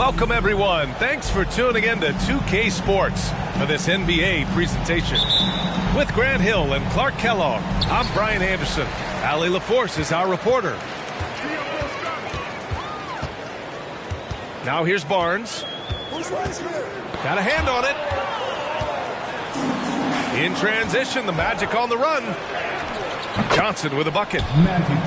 Welcome, everyone. Thanks for tuning in to 2K Sports for this NBA presentation. With Grant Hill and Clark Kellogg, I'm Brian Anderson. Allie LaForce is our reporter. Now here's Barnes. Got a hand on it. In transition, the Magic on the run. Johnson with a bucket.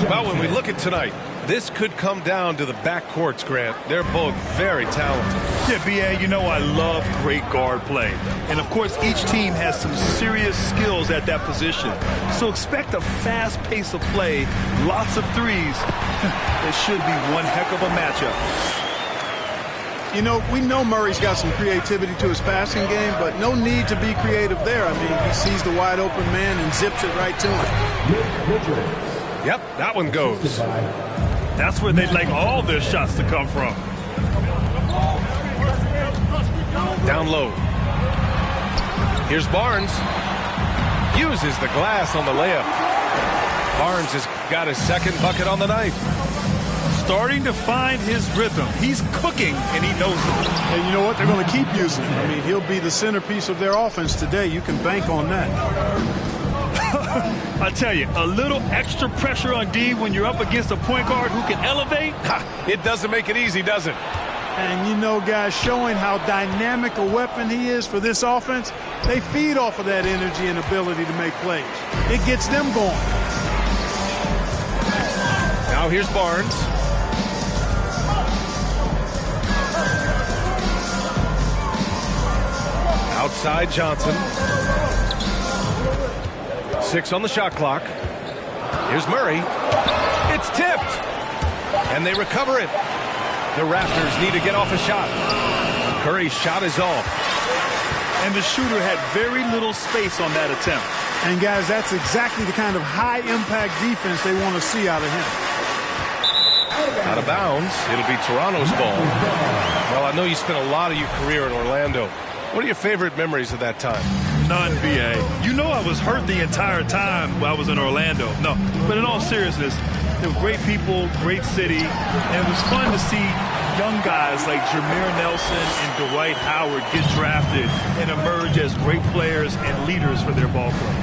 Well, when we look at tonight, this could come down to the backcourts, Grant. They're both very talented. Yeah, B.A., you know I love great guard play. And, of course, each team has some serious skills at that position. So expect a fast pace of play, lots of threes. It should be one heck of a matchup. You know, we know Murray's got some creativity to his passing game, but no need to be creative there. I mean, he sees the wide open man and zips it right to him. Yep, that one goes. That's where they'd like all their shots to come from. Down low. Here's Barnes. Uses the glass on the layup. Barnes has got his second bucket on the night. Starting to find his rhythm. He's cooking, and he knows it. And you know what? They're going to keep using him. I mean, he'll be the centerpiece of their offense today. You can bank on that. I tell you, a little extra pressure on D when you're up against a point guard who can elevate. It doesn't make it easy, does it? And you know, guys, showing how dynamic a weapon he is for this offense, they feed off of that energy and ability to make plays. It gets them going. Now here's Barnes. Outside Johnson. 6 on the shot clock. Here's Murray. It's tipped. And they recover it. The Raptors need to get off a shot. Curry's shot is off. And the shooter had very little space on that attempt. And, guys, that's exactly the kind of high-impact defense they want to see out of him. Out of bounds. It'll be Toronto's ball. Well, I know you spent a lot of your career in Orlando. What are your favorite memories of that time? None, B.A. You know I was hurt the entire time while I was in Orlando. No, but in all seriousness, they were great people, great city, and it was fun to see young guys like Jameer Nelson and Dwight Howard get drafted and emerge as great players and leaders for their ball club.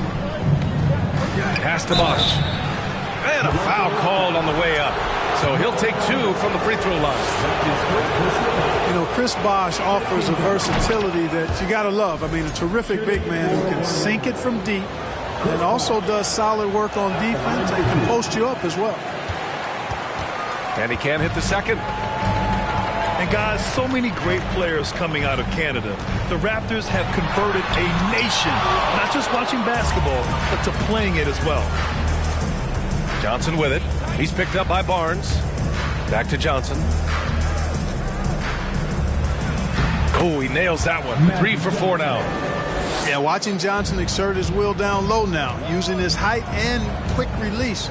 Pass to Bosch. And a foul called on the way up. So he'll take 2 from the free throw line. You know, Chris Bosh offers a versatility that you got to love. I mean, a terrific big man who can sink it from deep and also does solid work on defense and can post you up as well. And he can't hit the second. And guys, so many great players coming out of Canada. The Raptors have converted a nation, not just watching basketball, but to playing it as well. Johnson with it. He's picked up by Barnes. Back to Johnson. Oh, he nails that one. 3 for 4 now. Yeah, watching Johnson exert his will down low now, using his height and quick release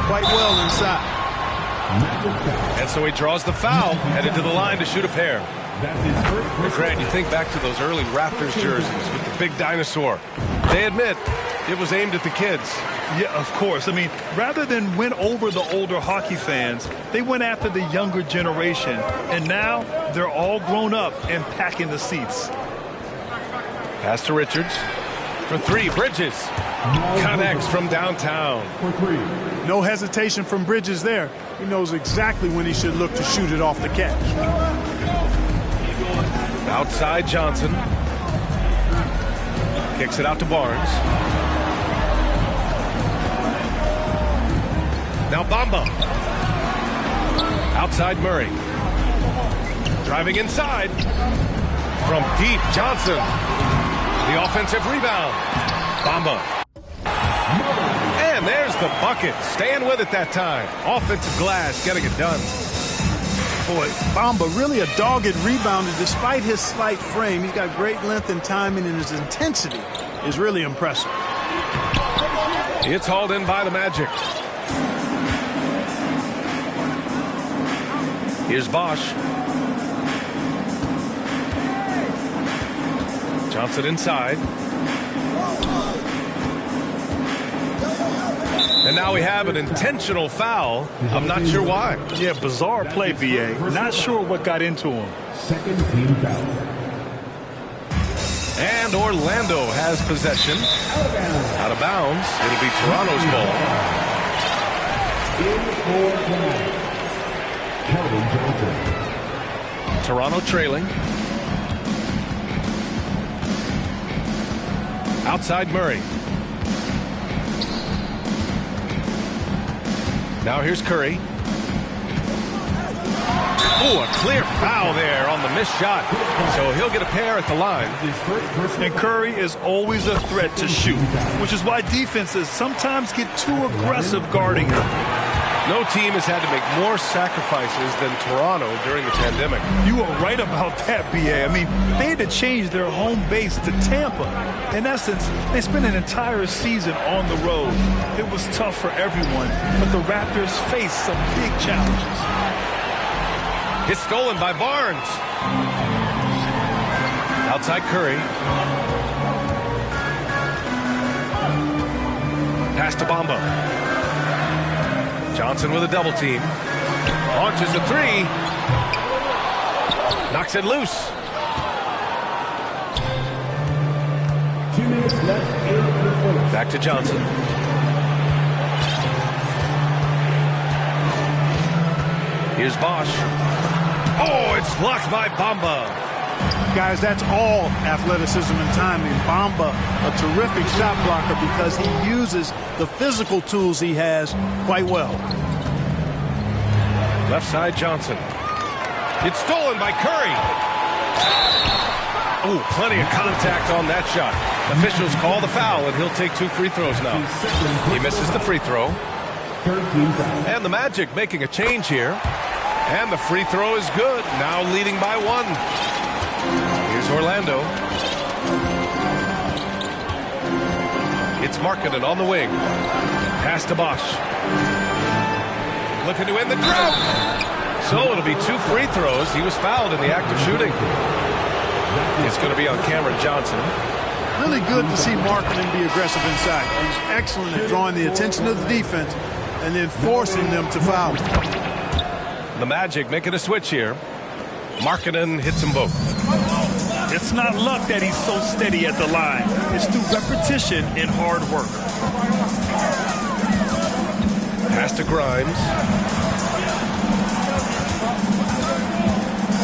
quite well inside. And so he draws the foul, headed to the line to shoot a pair. Well, Grant, you think back to those early Raptors jerseys with the big dinosaur. They admit it was aimed at the kids. Yeah, of course. I mean, rather than win over the older hockey fans, they went after the younger generation. And now they're all grown up and packing the seats. Pass to Richards. For 3, Bridges. Connects from downtown. No hesitation from Bridges there. He knows exactly when he should look to shoot it off the catch. Outside Johnson. Kicks it out to Barnes. Now Bamba. Outside Murray. Driving inside. From deep, Johnson. The offensive rebound. Bamba. And there's the bucket. Staying with it that time. Offensive glass, getting it done. Boy, Bamba really a dogged rebounder despite his slight frame. He's got great length and timing, and his intensity is really impressive. It's hauled in by the Magic. Here's Bosch. Johnson inside. And now we have an intentional foul. I'm not sure why. Yeah, bizarre play, B.A. Not sure what got into him. Second team foul. And Orlando has possession. Out of bounds. It'll be Toronto's ball. Toronto trailing. Outside Murray. Now here's Curry. Oh, a clear foul there on the missed shot. So he'll get a pair at the line. And Curry is always a threat to shoot, which is why defenses sometimes get too aggressive guarding him. No team has had to make more sacrifices than Toronto during the pandemic. You were right about that, B.A. I mean, they had to change their home base to Tampa. In essence, they spent an entire season on the road. It was tough for everyone, but the Raptors faced some big challenges. It's stolen by Barnes. Outside Curry. Pass to Bamba. Johnson with a double team. Launches a three. Knocks it loose. 2 minutes left in the first. Back to Johnson. Here's Bosch. Oh, it's blocked by Bamba. Guys, that's all athleticism and timing. Bamba, a terrific shot blocker because he uses the physical tools he has quite well. Left side Johnson. It's stolen by Curry. Oh, plenty of contact on that shot. Officials call the foul, and he'll take 2 free throws now. He misses the free throw. And the Magic making a change here. And the free throw is good. Now leading by 1. Here's Orlando. It's Markkanen on the wing. Pass to Bosch. Looking to end the drought. So it'll be 2 free throws. He was fouled in the act of shooting. It's going to be on Cameron Johnson. Really good to see Markkanen be aggressive inside. He's excellent at drawing the attention of the defense and then forcing them to foul. The Magic making a switch here. Markkanen hits them both. It's not luck that he's so steady at the line. It's through repetition and hard work. Pass to Grimes.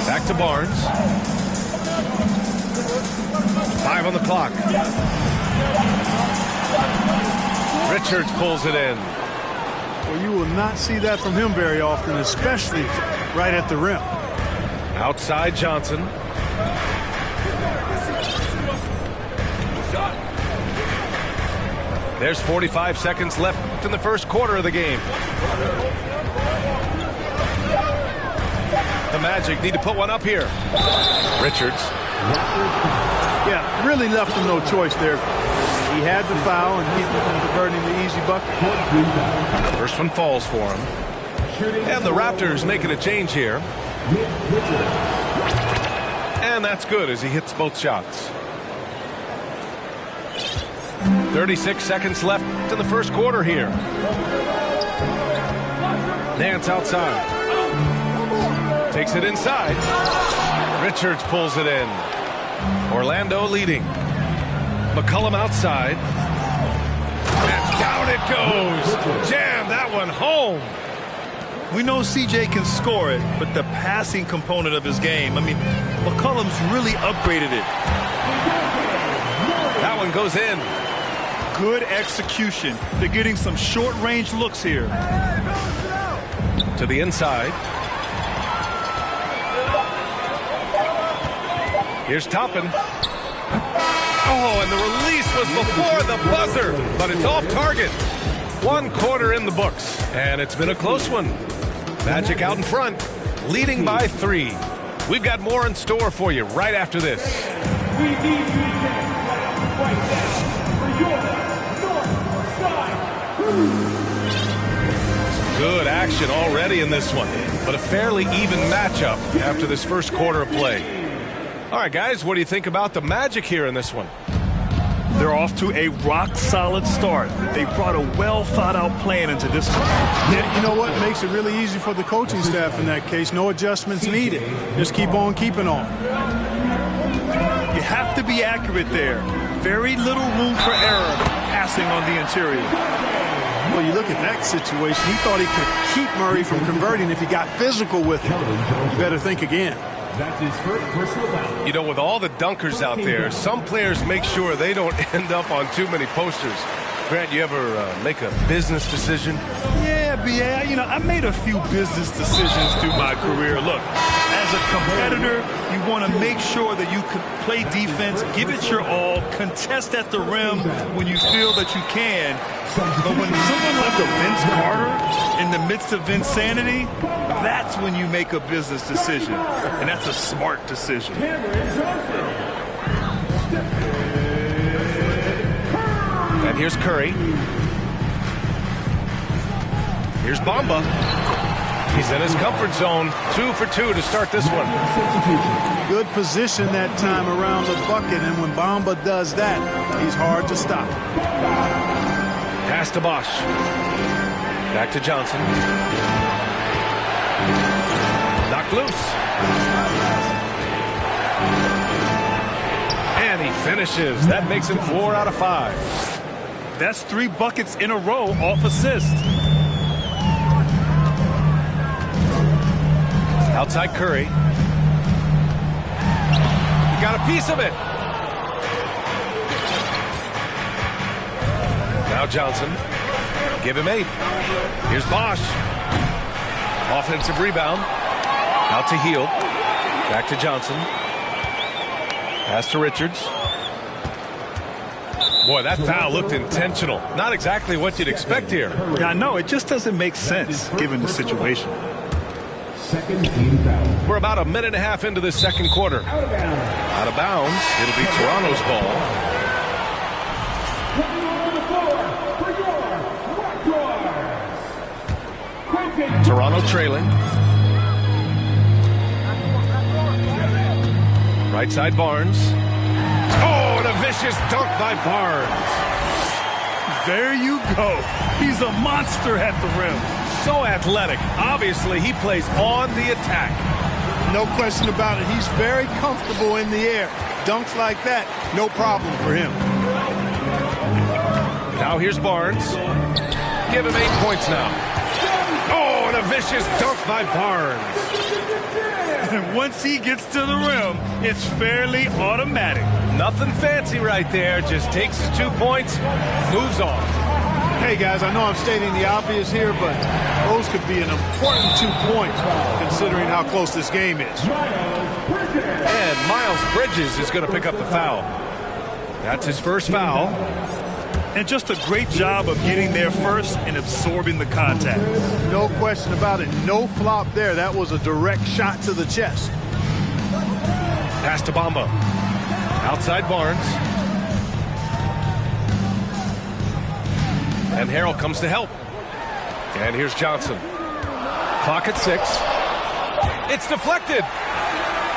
Back to Barnes. 5 on the clock. Richards pulls it in. Well, you will not see that from him very often, especially right at the rim. Outside Johnson. There's 45 seconds left in the first quarter of the game. The Magic need to put one up here. Richards. Yeah, really left him no choice there. He had the foul and keep him from converting the easy bucket. First one falls for him. And the Raptors making a change here. And that's good as he hits both shots. 36 seconds left in the first quarter here. Nance outside. Takes it inside. Richards pulls it in. Orlando leading. McCollum outside. And down it goes. Jam that one home. We know CJ can score it, but the passing component of his game, I mean, McCollum's really upgraded it. That one goes in. Good execution. They're getting some short-range looks here. To the inside. Here's Toppin. Oh, and the release was before the buzzer, but it's off target. 1 quarter in the books, and it's been a close one. Magic out in front, leading by 3. We've got more in store for you right after this. We need you right now for your north side. Good action already in this one, but a fairly even matchup after this first quarter of play. All right, guys, what do you think about the Magic here in this one? They're off to a rock-solid start. They brought a well-thought-out plan into this one. Yeah, you know what? Makes it really easy for the coaching staff in that case. No adjustments needed. Just keep on keeping on. You have to be accurate there. Very little room for error passing on the interior. Well, you look at that situation. He thought he could keep Murray from converting if he got physical with him. You better think again. That's his first personal foul. You know, with all the dunkers out there, some players make sure they don't end up on too many posters. Grant, you ever make a business decision? Yeah, B.A., I made a few business decisions through my career. Look, as As a competitor, you want to make sure that you can play defense, give it your all, contest at the rim when you feel that you can. But when someone like a Vince Carter in the midst of Vinsanity, that's when you make a business decision. And that's a smart decision. And here's Curry. Here's Bamba. He's in his comfort zone. 2 for 2 to start this one. Good position that time around the bucket, and when Bamba does that, he's hard to stop. Pass to Bosch. Back to Johnson. Knocked loose. And he finishes. That makes him 4 out of 5. That's 3 buckets in a row off assist. Outside Curry. He got a piece of it. Now Johnson. Give him 8. Here's Bosch. Offensive rebound. Out to Hield. Back to Johnson. Pass to Richards. Boy, that foul looked intentional. Not exactly what you'd expect here. Yeah, I know. It just doesn't make sense given the situation. Second team foul. We're about a minute and a half into this second quarter. Out of bounds. It'll be Toronto's ball. Toronto trailing. Right side Barnes. Oh, and a vicious dunk by Barnes. There you go. He's a monster at the rim. So athletic. Obviously, he plays on the attack. No question about it. He's very comfortable in the air. Dunks like that, no problem for him. Now here's Barnes. Give him 8 points now. Oh, and a vicious dunk by Barnes. And once he gets to the rim, it's fairly automatic. Nothing fancy right there. Just takes his 2 points, moves on. Hey, guys, I know I'm stating the obvious here, but those could be an important 2 points considering how close this game is. And Miles Bridges is going to pick up the foul. That's his first foul. And just a great job of getting there first and absorbing the contact. No question about it. No flop there. That was a direct shot to the chest. Pass to Bamba. Outside Barnes. And Harrell comes to help. And here's Johnson. Clock at 6. It's deflected.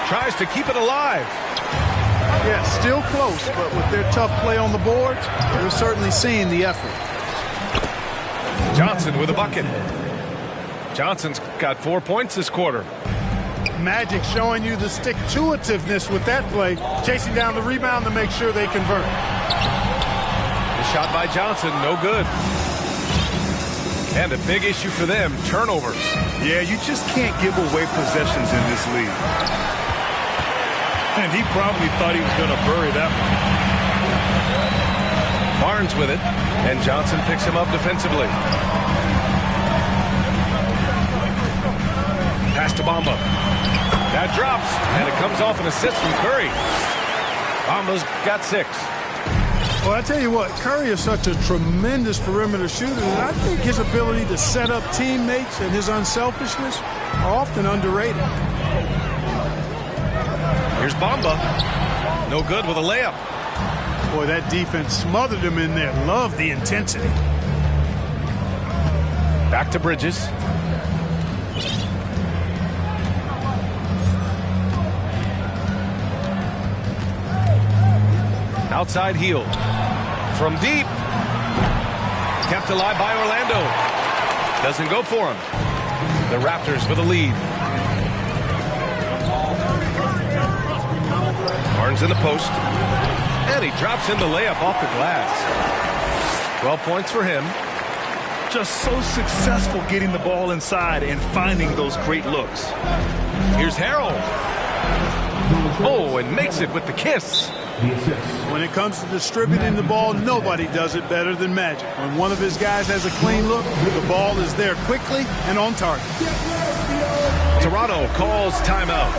Tries to keep it alive. Yeah, still close, but with their tough play on the boards, they're certainly seeing the effort. Johnson with a bucket. Johnson's got 4 points this quarter. Magic showing you the stick-to-itiveness with that play, chasing down the rebound to make sure they convert. The shot by Johnson, no good. And a big issue for them, turnovers. Yeah, you just can't give away possessions in this league. And he probably thought he was going to bury that one. Barnes with it, and Johnson picks him up defensively. Pass to Bamba. That drops, and it comes off an assist from Curry. Bamba's got 6. Well, I tell you what, Curry is such a tremendous perimeter shooter that I think his ability to set up teammates and his unselfishness are often underrated. Here's Bamba. No good with a layup. Boy, that defense smothered him in there. Love the intensity. Back to Bridges. Outside Hield. From deep. Kept alive by Orlando. Doesn't go for him. The Raptors with a lead. Barnes in the post. And he drops in the layup off the glass. 12 points for him. Just so successful getting the ball inside and finding those great looks. Here's Harrell. Oh, and makes it with the kiss. When it comes to distributing the ball, nobody does it better than Magic. When one of his guys has a clean look, the ball is there quickly and on target. Toronto calls timeout.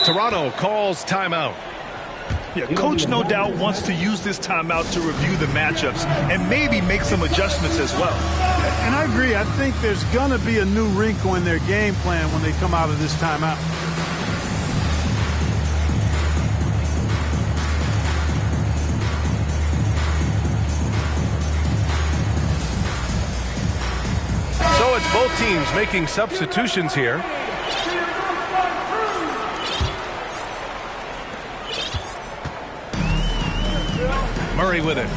Toronto calls timeout. Yeah, coach no doubt wants to use this timeout to review the matchups and maybe make some adjustments as well. And I agree. I think there's going to be a new wrinkle in their game plan when they come out of this timeout. So it's both teams making substitutions here. Murray with it.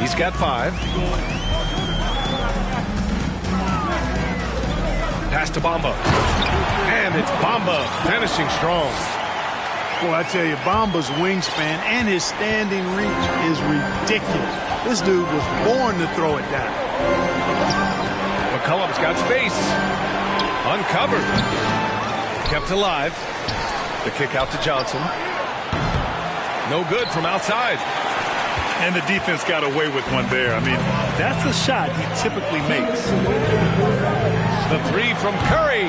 He's got 5. Pass to Bamba. And it's Bamba finishing strong. Boy, I tell you, Bamba's wingspan and his standing reach is ridiculous. This dude was born to throw it down. McCollum's got space. Uncovered. Kept alive. The kick out to Johnson. No good from outside. And the defense got away with one there. I mean, that's a shot he typically makes. The 3 from Curry.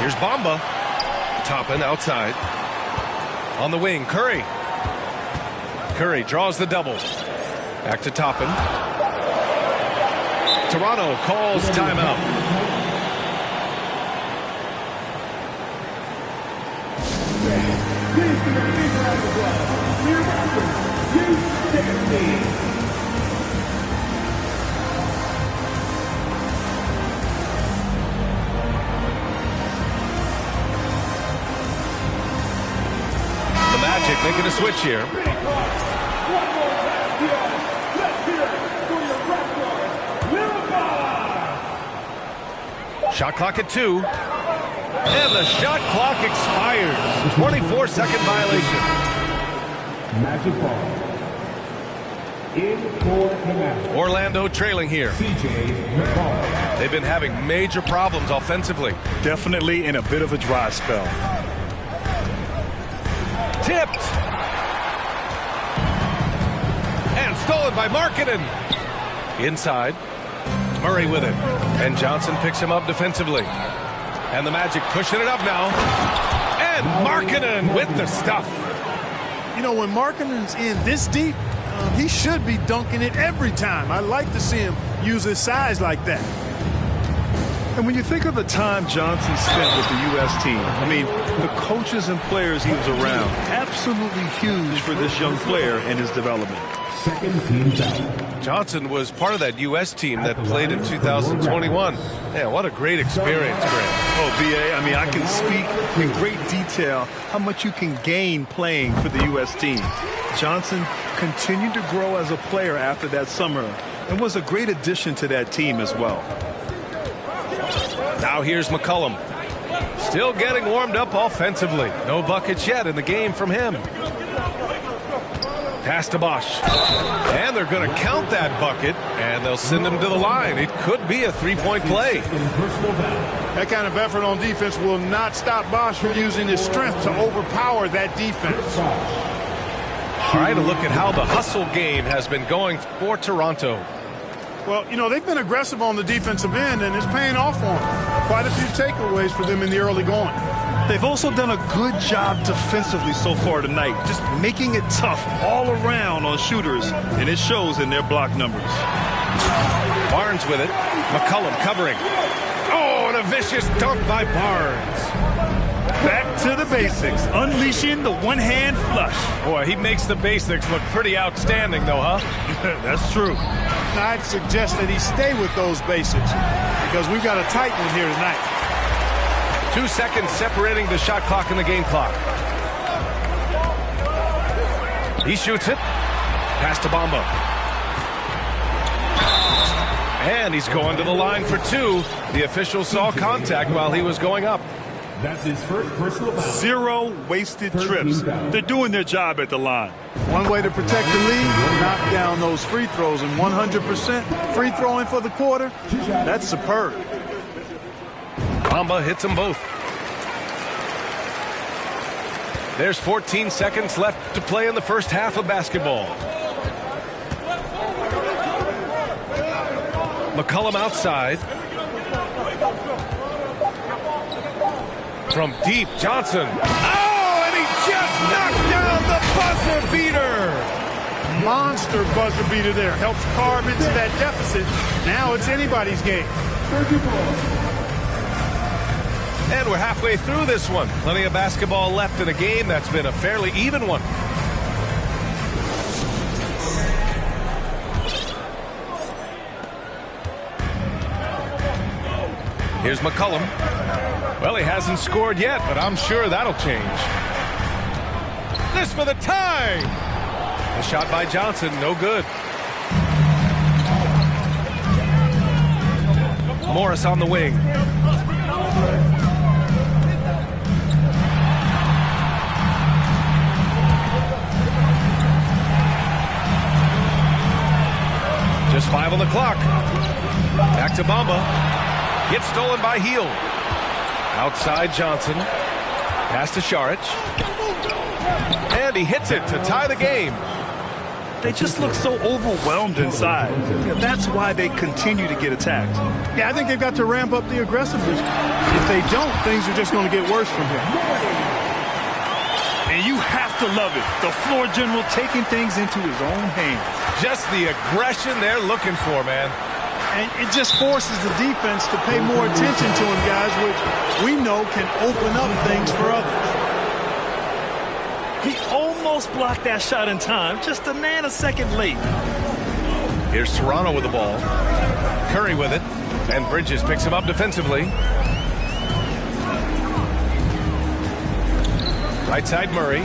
Here's Bamba. Toppin outside. On the wing, Curry. Curry draws the double. Back to Toppin. Toronto calls timeout. The Magic making a switch here. Shot clock at 2. And the shot clock expires. 24-second violation. Magic ball. In for the Magic. Orlando trailing here. They've been having major problems offensively. Definitely in a bit of a dry spell. Tipped. And stolen by Markkanen. Inside. Murray with it. And Johnson picks him up defensively. And the Magic pushing it up now. And Markkanen with the stuff. You know, when Markkanen's in this deep, he should be dunking it every time. I like to see him use his size like that. And when you think of the time Johnson spent with the U.S. team, I mean, the coaches and players he was around, absolutely huge for this young player and his development. Second team foul. Johnson was part of that U.S. team that played in 2021. Yeah, what a great experience, Grant. Oh, B.A., I mean, I can speak in great detail how much you can gain playing for the U.S. team. Johnson continued to grow as a player after that summer and was a great addition to that team as well. Now here's McCollum. Still getting warmed up offensively. No buckets yet in the game from him. Pass to Bosch. And they're going to count that bucket, and they'll send him to the line. It could be a three-point play. That kind of effort on defense will not stop Bosch from using his strength to overpower that defense. All right, a look at how the hustle game has been going for Toronto. Well, you know, they've been aggressive on the defensive end, and it's paying off for them. Quite a few takeaways for them in the early going. They've also done a good job defensively so far tonight, just making it tough all around on shooters, and it shows in their block numbers. Barnes with it. McCollum covering. Oh, and a vicious dunk by Barnes. Back to the basics, unleashing the one-hand flush. Boy, he makes the basics look pretty outstanding, though, huh? That's true. I'd suggest that he stay with those basics because we've got a tight one here tonight. 2 seconds separating the shot clock and the game clock. He shoots it. Pass to Bamba. And he's going to the line for 2. The official saw contact while he was going up. That's his first personal foul. 0 wasted trips. They're doing their job at the line. One way to protect the lead, knock down those free throws, and 100% free throwing for the quarter, that's superb. Bamba hits them both. There's 14 seconds left to play in the first half of basketball. McCollum outside. From deep, Johnson. Oh, and he just knocked down the buzzer beater. Monster buzzer beater there. Helps carve into that deficit. Now it's anybody's game. And we're halfway through this one. Plenty of basketball left in a game that's been a fairly even one. Here's McCollum. Well, he hasn't scored yet, but I'm sure that'll change. This for the tie. The shot by Johnson, no good. Morris on the wing. Just 5 on the clock. Back to Bamba. Gets stolen by Heel. Outside Johnson. Pass to Šarić. And he hits it to tie the game. They just look so overwhelmed inside. Yeah, that's why they continue to get attacked. Yeah, I think they've got to ramp up the aggressiveness. If they don't, things are just going to get worse from here. And you have to love it. The floor general taking things into his own hands. Just the aggression they're looking for, man. And it just forces the defense to pay more attention to him, guys, which we know can open up things for others. He almost blocked that shot in time, just a nanosecond late. Here's Toronto with the ball. Curry with it. And Bridges picks him up defensively. Right side Murray.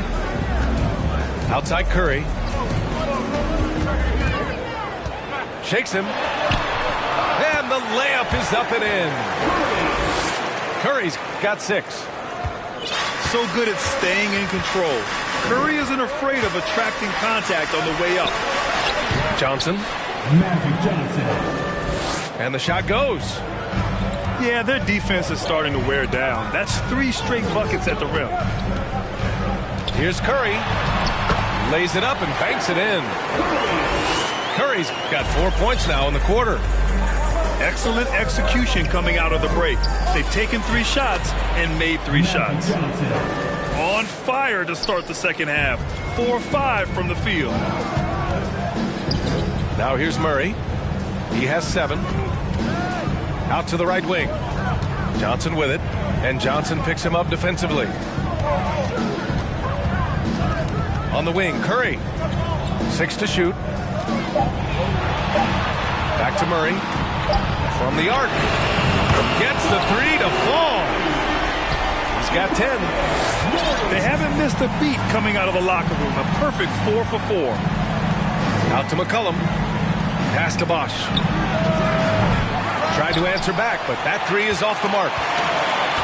Outside Curry. Shakes him. And the layup is up and in. Curry's got 6. So good at staying in control. Curry isn't afraid of attracting contact on the way up. Johnson. Magic Johnson. And the shot goes. Yeah, their defense is starting to wear down. That's 3 straight buckets at the rim. Here's Curry. Lays it up and banks it in. Curry's got 4 points now in the quarter. Excellent execution coming out of the break. They've taken 3 shots and made 3 shots. On fire to start the second half. 4-5 from the field. Now here's Murray. He has 7. Out to the right wing. Johnson with it. And Johnson picks him up defensively. On the wing, Curry. 6 to shoot. Back to Murray. From the arc. Gets the 3 to fall. He's got 10. They haven't missed a beat coming out of the locker room. A perfect 4 for 4. Out to McCollum. Pass to Bosch. Tried to answer back, but that 3 is off the mark.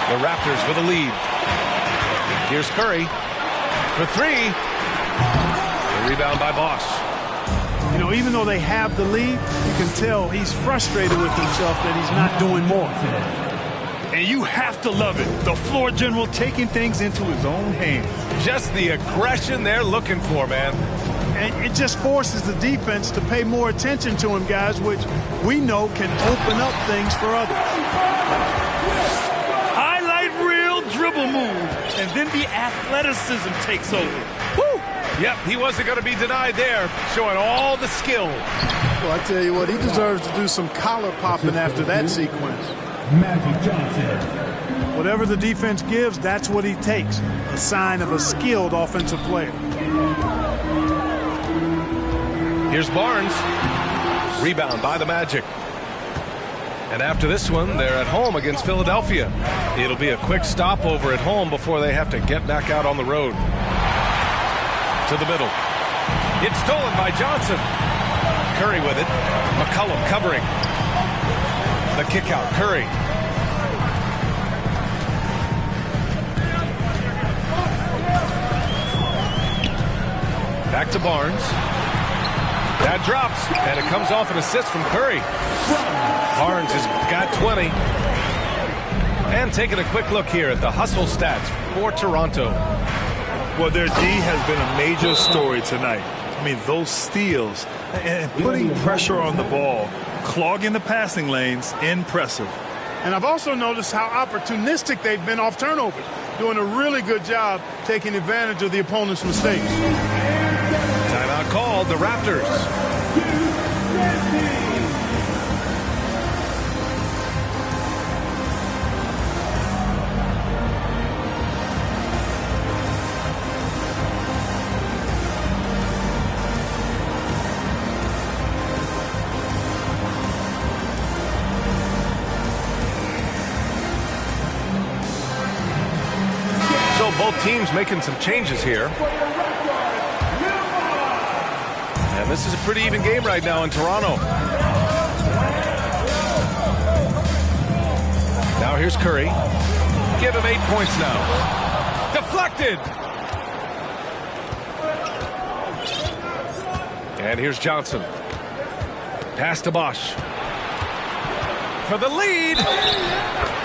The Raptors with a lead. Here's Curry for 3. The rebound by Bosch. You know, even though they have the lead, you can tell he's frustrated with himself that he's not doing more. And you have to love it. The floor general taking things into his own hands. Just the aggression they're looking for, man. And it just forces the defense to pay more attention to him, guys, which we know can open up things for others. Highlight reel dribble move, and then the athleticism takes over. Woo! Yep, he wasn't going to be denied there, showing all the skill. Well, I tell you what, he deserves to do some collar popping after that sequence. Magic Johnson. Whatever the defense gives, that's what he takes. A sign of a skilled offensive player. Here's Barnes. Rebound by the Magic. And after this one, they're at home against Philadelphia. It'll be a quick stopover at home before they have to get back out on the road. To the middle. It's stolen by Johnson. Curry with it. McCollum covering. The kick out. Curry. Back to Barnes. That drops, and it comes off an assist from Curry. Barnes has got 20. And taking a quick look here at the hustle stats for Toronto. Well, their D has been a major story tonight. I mean, those steals and putting pressure on the ball, clogging the passing lanes, impressive. And I've also noticed how opportunistic they've been off turnovers, doing a really good job taking advantage of the opponent's mistakes. Timeout called, the Raptors. Both teams making some changes here. And this is a pretty even game right now in Toronto. Now here's Curry. Give him 8 points now. Deflected. And here's Johnson. Pass to Bosch. For the lead.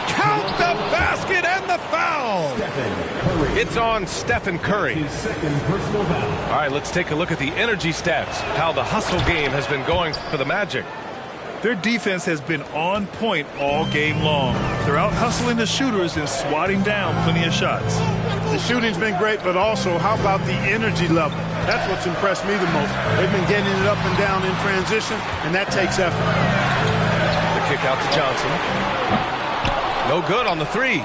Count the basket and the foul. It's on Stephen Curry. His second personal foul. All right, let's take a look at the energy stats, how the hustle game has been going for the Magic. Their defense has been on point all game long. They're out hustling the shooters and swatting down plenty of shots. The shooting's been great, but also how about the energy level? That's what's impressed me the most. They've been getting it up and down in transition, and that takes effort. The kick out to Johnson. No good on the three.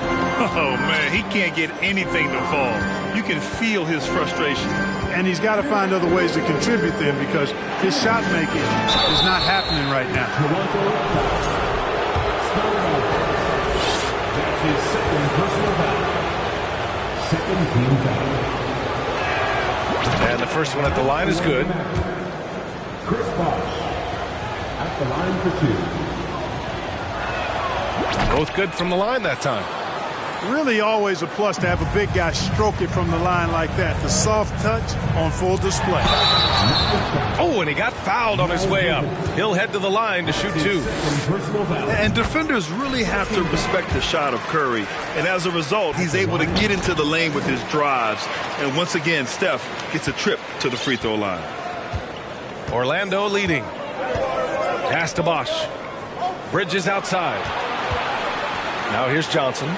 Oh, man, he can't get anything to fall. You can feel his frustration. And he's got to find other ways to contribute then, because his shot making is not happening right now. Toronto started off. That's his second personal foul. Second team foul. And the first one at the line is good. Chris Bosh at the line for 2. Both good from the line that time. Really always a plus to have a big guy stroke it from the line like that. The soft touch on full display. Oh, and he got fouled on his way up. He'll head to the line to shoot 2. And defenders really have to respect the shot of Curry. And as a result, he's able to get into the lane with his drives. And once again, Steph gets a trip to the free throw line. Orlando leading. Pass to Bosch. Bridges outside. Now here's Johnson.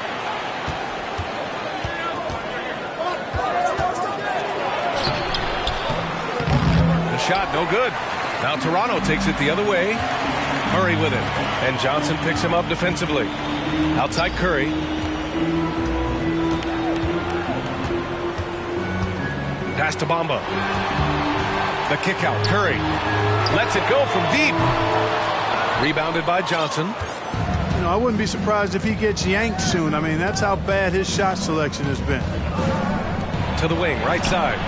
The shot, no good. Now Toronto takes it the other way. Murray with it. And Johnson picks him up defensively. Outside Curry. Pass to Bamba. The kick out. Curry lets it go from deep. Rebounded by Johnson. You know, I wouldn't be surprised if he gets yanked soon. I mean, that's how bad his shot selection has been. To the wing, right side.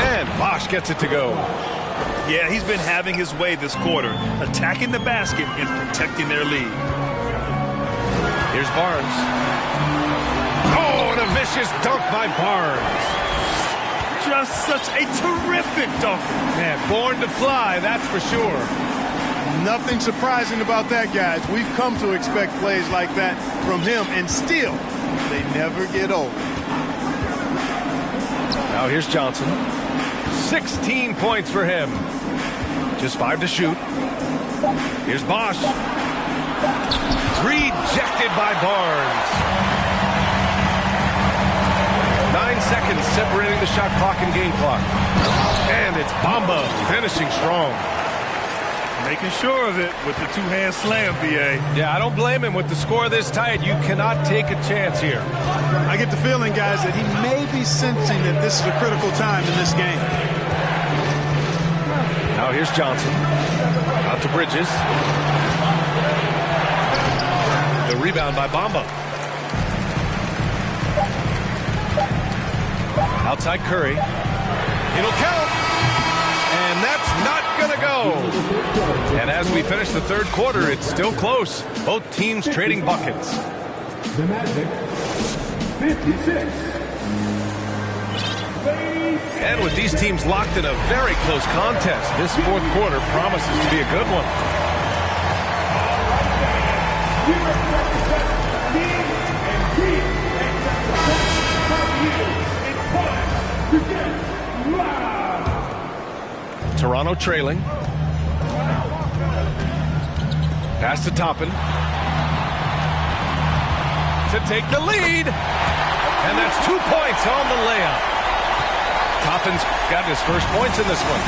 And Bosch gets it to go. Yeah, he's been having his way this quarter, attacking the basket and protecting their lead. Here's Barnes. Oh, and a vicious dunk by Barnes. Just such a terrific dunk. Man, born to fly, that's for sure. Nothing surprising about that, guys. We've come to expect plays like that from him, and still, they never get old. Now here's Johnson. 16 points for him. Just 5 to shoot. Here's Bosch. Rejected by Barnes. 9 seconds separating the shot clock and game clock. And it's Bamba finishing strong. Making sure of it with the two-hand slam, B.A. Yeah, I don't blame him. With the score this tight, you cannot take a chance here. I get the feeling, guys, that he may be sensing that this is a critical time in this game. Now here's Johnson. Out to Bridges. The rebound by Bamba. Outside Curry. It'll count. And that's not going to go. And as we finish the third quarter, it's still close. Both teams trading buckets. The Magic, 56. And with these teams locked in a very close contest, this fourth quarter promises to be a good one. Toronto trailing. Pass to Toppin. To take the lead. And that's 2 points on the layup. Toppin's got his first points in this one.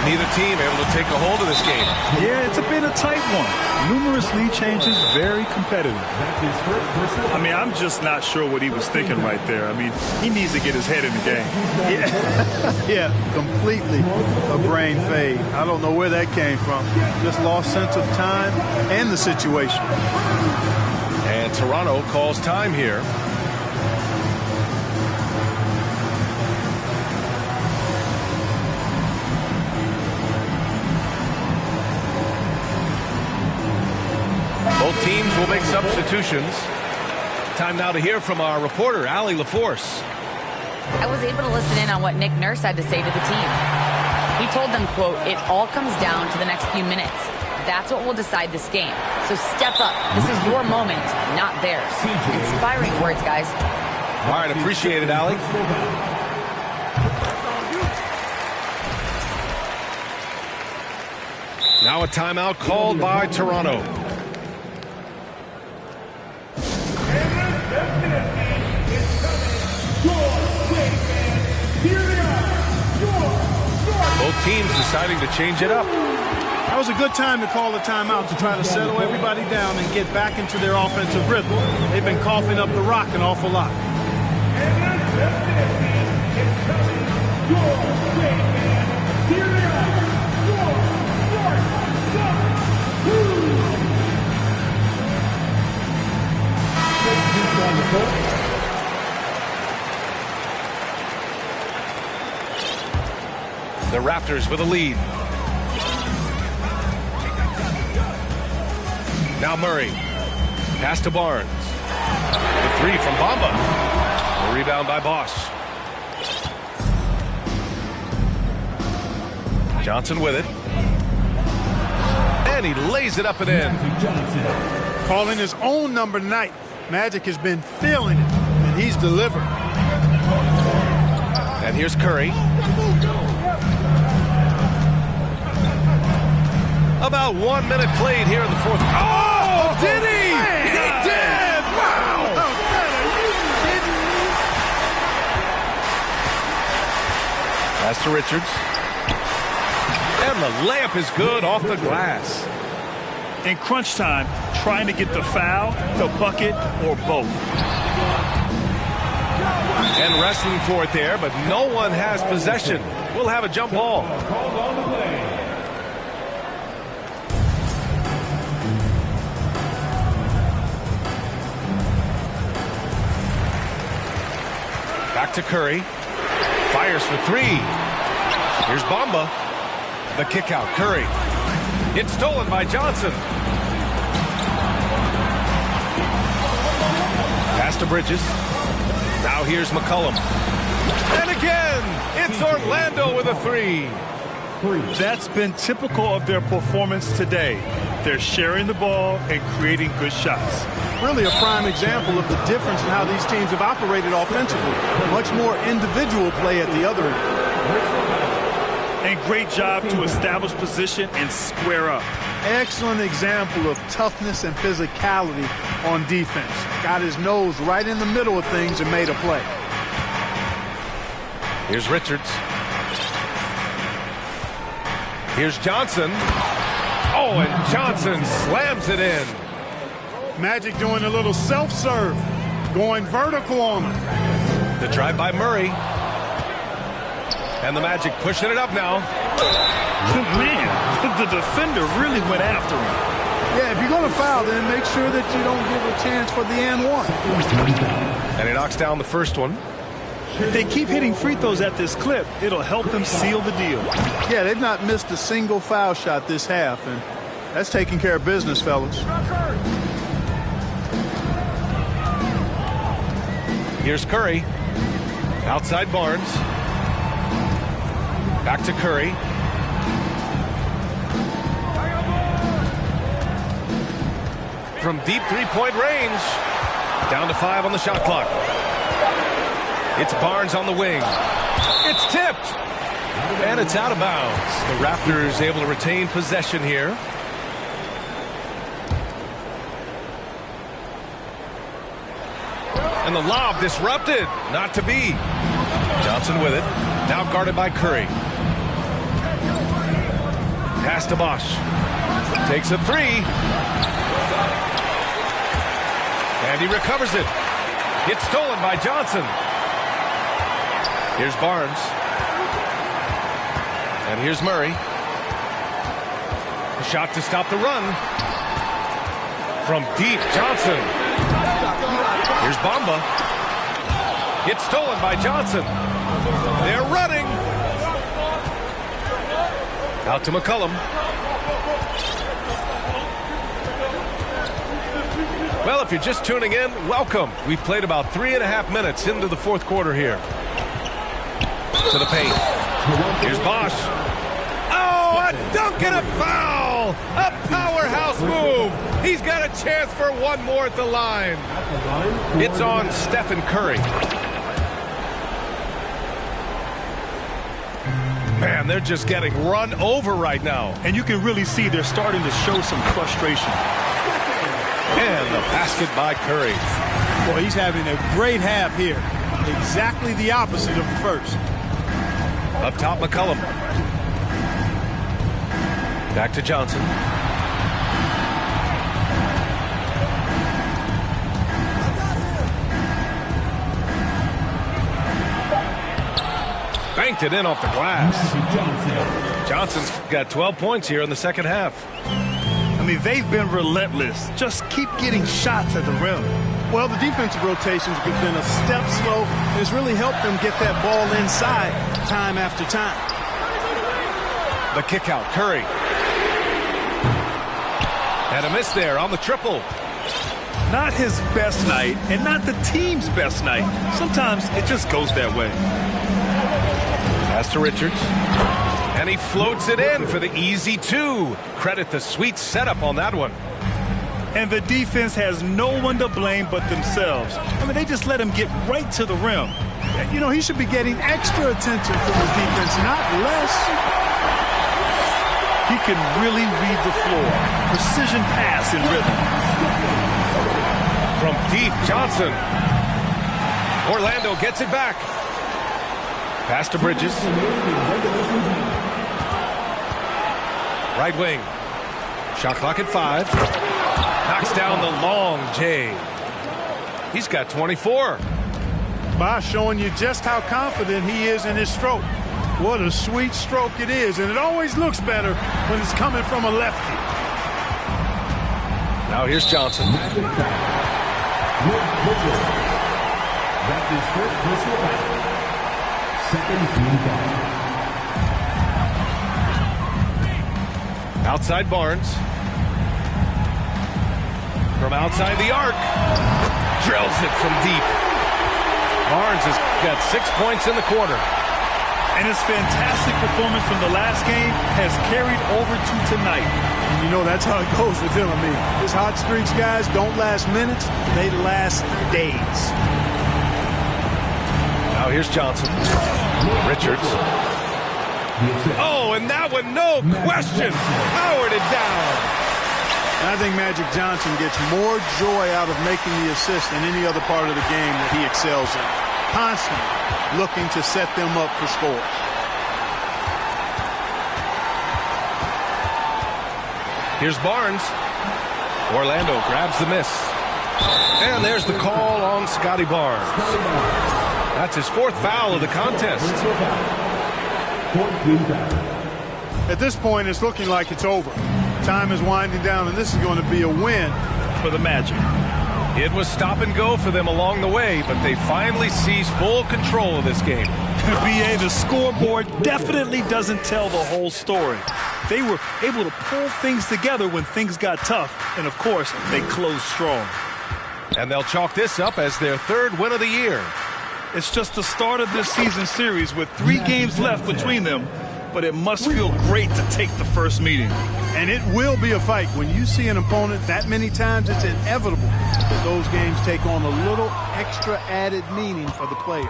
Neither team able to take a hold of this game. Yeah, it's been a tight one. Numerous lead changes, very competitive. I mean, I'm just not sure what he was thinking right there. I mean, he needs to get his head in the game. Yeah, completely a brain fade. I don't know where that came from. Just lost sense of time and the situation. And Toronto calls time here. Both teams will make substitutions. Time now to hear from our reporter, Allie LaForce. I was able to listen in on what Nick Nurse had to say to the team. He told them, quote, "It all comes down to the next few minutes. That's what will decide this game. So step up. This is your moment, not theirs." Inspiring words, guys. All right, appreciate it, Allie. Now a timeout called by Toronto. Both teams deciding to change it up. That was a good time to call a timeout to try to settle everybody down and get back into their offensive rhythm. They've been coughing up the rock an awful lot. The Raptors with a lead. Now Murray. Pass to Barnes. The three from Bamba. A rebound by Bosch. Johnson with it. And he lays it up and in. Calling his own number night. Magic has been feeling it, and he's delivered. And here's Curry. About 1 minute played here in the fourth. Oh, did he? He did! Wow! Are you kidding me? Pass to Richards. And the layup is good off the glass. In crunch time, trying to get the foul, the bucket, or both. And wrestling for it there, but no one has possession. We'll have a jump ball. Back to Curry. Fires for three. Here's Bamba. The kick out. Curry. It's stolen by Johnson. Pass to Bridges. Now here's McCollum. And again, it's Orlando with a three. That's been typical of their performance today. They're sharing the ball and creating good shots. Really a prime example of the difference in how these teams have operated offensively. Much more individual play at the other end. And great job to establish position and square up. Excellent example of toughness and physicality on defense. Got his nose right in the middle of things and made a play. Here's Richards. Here's Johnson. Oh, and Johnson slams it in. Magic doing a little self-serve, going vertical on him. The drive by Murray. And the Magic pushing it up now. Man, the defender really went after him. Yeah, if you're going to foul, then make sure that you don't give a chance for the and one. And he knocks down the first one. If they keep hitting free throws at this clip, it'll help them seal the deal. Yeah, they've not missed a single foul shot this half, and that's taking care of business, fellas. Here's Curry. Outside Barnes. Back to Curry. From deep three-point range. Down to 5 on the shot clock. It's Barnes on the wing. It's tipped. And it's out of bounds. The Raptors able to retain possession here. And the lob disrupted. Not to be. Johnson with it. Now guarded by Curry. Pass to Bosch. Takes a three. And he recovers it. It's stolen by Johnson. Here's Barnes. And here's Murray. A shot to stop the run. From deep, Johnson. Here's Bamba. It's stolen by Johnson. They're running. Out to McCollum. Well, if you're just tuning in, welcome. We've played about 3.5 minutes into the fourth quarter here. To the paint. Here's Bosch. Oh, a dunk and a foul! A powerhouse move! He's got a chance for one more at the line. It's on Stephen Curry. Man, they're just getting run over right now. And you can really see they're starting to show some frustration. And the basket by Curry. Well, he's having a great half here. Exactly the opposite of the first. Up top, McCollum. Back to Johnson. Banked it in off the glass. Johnson's got 12 points here in the second half. I mean, they've been relentless. Just keep getting shots at the rim. Well, the defensive rotations have been a step slow. It's really helped them get that ball inside time after time. The kick out, Curry. And a miss there on the triple. Not his best night and not the team's best night. Sometimes it just goes that way. Pass to Richards. And he floats it in for the easy two. Credit the sweet setup on that one. And the defense has no one to blame but themselves. I mean, they just let him get right to the rim. You know, he should be getting extra attention from the defense, not less. He can really read the floor. Precision pass in rhythm. From deep, Johnson. Orlando gets it back. Pass to Bridges. Right wing. Shot clock at 5. Knocks down the long J. He's got 24. Bosch showing you just how confident he is in his stroke. What a sweet stroke it is, and it always looks better when it's coming from a lefty. Now here's Johnson. Outside Barnes. From outside the arc. Drills it from deep. Barnes has got 6 points in the quarter. And his fantastic performance from the last game has carried over to tonight. And you know, that's how it goes with him. I mean, his hot streaks, guys, don't last minutes. They last days. Now here's Johnson. Richards. Oh, and that one, no question, powered it down. And I think Magic Johnson gets more joy out of making the assist than any other part of the game that he excels in. Constantly looking to set them up for scores. Here's Barnes. Orlando grabs the miss. And there's the call on Scotty Barnes. That's his 4th foul of the contest. At this point, it's looking like it's over. Time is winding down, and this is going to be a win for the Magic. It was stop and go for them along the way, but they finally seized full control of this game. BA, the scoreboard definitely doesn't tell the whole story. They were able to pull things together when things got tough, and of course, they closed strong. And they'll chalk this up as their 3rd win of the year. It's just the start of this season series with 3 games left between them. but it must feel great to take the first meeting. And it will be a fight. When you see an opponent that many times, it's inevitable that those games take on a little extra added meaning for the players.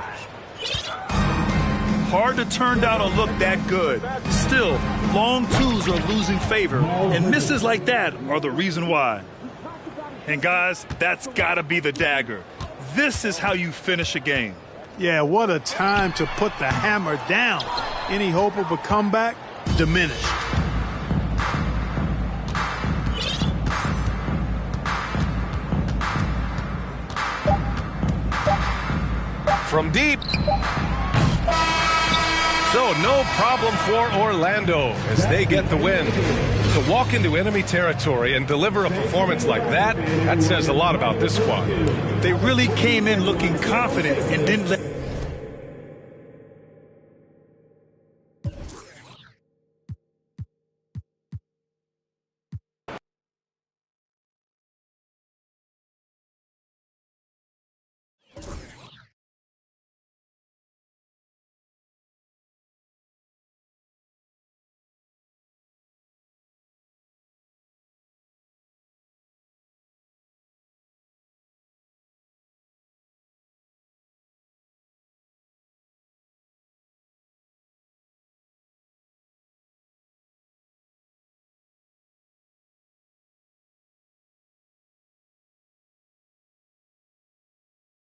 Hard to turn down a look that good. Still, long twos are losing favor, and misses like that are the reason why. And guys, that's gotta be the dagger. This is how you finish a game. Yeah, what a time to put the hammer down. Any hope of a comeback diminished. From deep. So no problem for Orlando as they get the win. To walk into enemy territory and deliver a performance like that says a lot about this squad. They really came in looking confident and didn't let